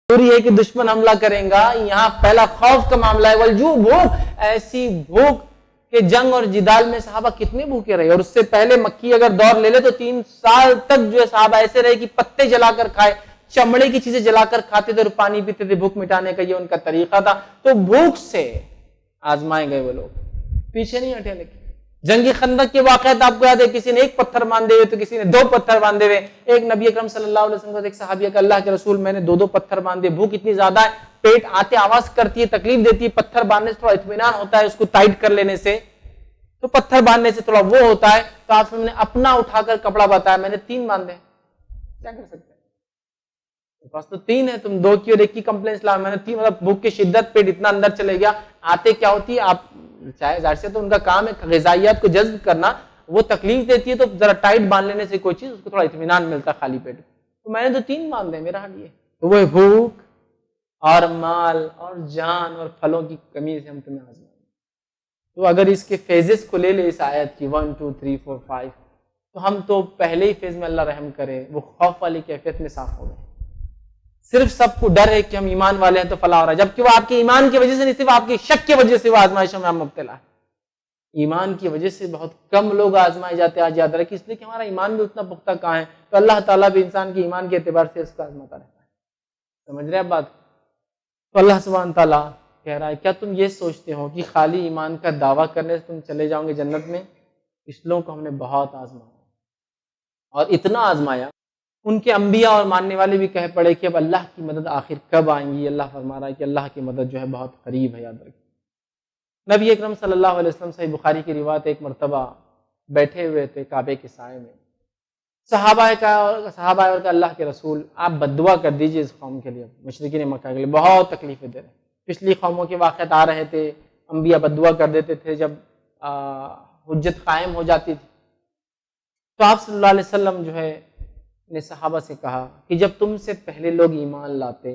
ضروری ہے کہ دشمن حملہ کریں گا. یہاں پہلا خوف کا معاملہ ہے. والجوع بھوک, ایسی بھوک کہ جنگ اور جدال میں صحابہ کتنے بھوکے رہے. اور اس سے پہلے مکی اگر دور لے لے تو 3 سال تک جو ہے صحابہ ایسے رہے کہ پتے جلا کر کھائے, چمڑے کی چیزیں جلا کر کھاتے تھے اور پانی پیتے تھے. بھوک مٹانے کا یہ ان کا طریقہ تھا. تو بھوک سے آزمائے گئے وہ لوگ, پیچھے نہیں ہٹے. لیکن جنگ خندق کے واقعات آپ کو یاد ہے, کسی نے 1 پتھر باندھے ہوئے تو کسی نے 2 پتھر باندھے ہوئے. ایک نبی اکرم صلی اللہ علیہ وسلم ایک صحابی کہ اللہ کے رسول میں نے 2 پتھر باندھے, بھوک اتنی زیادہ ہے, پیٹ آتے آواز کرتی ہے, تکلیف دیتی ہے, پتھر باندھنے سے تھوڑا اطمینان ہوتا ہے, اس کو ٹائٹ کر لینے سے, تو پتھر باندھنے سے تھوڑا وہ ہوتا ہے. تو آپ نے اپنا اٹھا کر کپڑا بتایا, میں نے 3 باندھے, کیا کر سکتے ہیں, بس تو 3 ہے, تم 2 کی اور 1 کی کمپلینس لا. میں نے 3, مطلب بھوک کی شدت, پیٹ اتنا اندر چلے گیا. آتے کیا ہوتی ہے, آپ چاہے ظاہر سے تو ان کا کام ہے غذائیات کو جذب کرنا, وہ تکلیف دیتی ہے تو ذرا ٹائٹ باندھ لینے سے کوئی چیز اس کو تھوڑا اطمینان ملتا ہے خالی پیٹ. تو میں نے تو 3 باندھے, میرا حال یہ. تو وہ بھوک اور مال اور جان اور پھلوں کی کمی سے ہم تمہیں آزمائیں. تو اگر اس کے فیزز کو لے لے اس آیت کی 1 2 3 4 5, تو ہم تو پہلے ہی فیز میں اللہ رحم کرے وہ خوف والی کیفیت میں صاف ہو گئے. صرف سب کو ڈر ہے کہ ہم ایمان والے ہیں تو فلاح ہو رہا ہے, جبکہ وہ آپ کے ایمان کی وجہ سے نہیں, صرف آپ کے شک کی وجہ سے وہ آزمائشوں میں ہم مبتلا ہے. ایمان کی وجہ سے بہت کم لوگ آزمائے جاتے ہیں. آج یاد رکھیں, اس لیے کہ ہمارا ایمان بھی اتنا پختہ کہاں ہے, تو اللہ تعالیٰ بھی انسان کے ایمان کے اعتبار سے اس کو آزماتا رہتا ہے. سمجھ رہے ہیں بات؟ تو اللہ سبحانہ تعالیٰ کہہ رہا ہے کیا تم یہ سوچتے ہو کہ خالی ایمان کا دعویٰ کرنے سے تم چلے جاؤ گے جنت میں؟ اس لوگوں کو ہم نے بہت آزمایا, اور اتنا آزمایا ان کے انبیاء اور ماننے والے بھی کہہ پڑے کہ اب اللہ کی مدد آخر کب آئیں گی. اللہ فرما رہا ہے کہ اللہ کی مدد جو ہے بہت قریب ہے. یاد رکھیں, نبی اکرم صلی اللہ علیہ وسلم, صحیح بخاری کی روایت, ایک مرتبہ بیٹھے ہوئے تھے کعبے کے سائے میں. صحابہ اور کہ اللہ کے رسول آپ بد دعا کر دیجئے اس قوم کے لیے, مشرکین مکہ کے لیے بہت تکلیفیں دے رہے ہیں. پچھلی قوموں کے واقعات آ رہے تھے, انبیاء بد دعا کر دیتے تھے جب حجت قائم ہو جاتی تھی. تو آپ صلی اللہ علیہ وسلم جو ہے نے صحابہ سے کہا کہ جب تم سے پہلے لوگ ایمان لاتے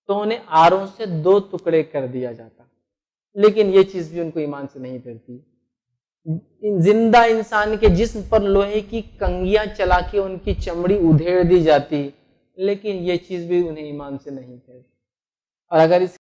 تو انہیں آروں سے 2 ٹکڑے کر دیا جاتا, لیکن یہ چیز بھی ان کو ایمان سے نہیں پھرتی. زندہ انسان کے جسم پر لوہے کی کنگیاں چلا کے ان کی چمڑی ادھیڑ دی جاتی, لیکن یہ چیز بھی انہیں ایمان سے نہیں پھرتی. اور اگر اس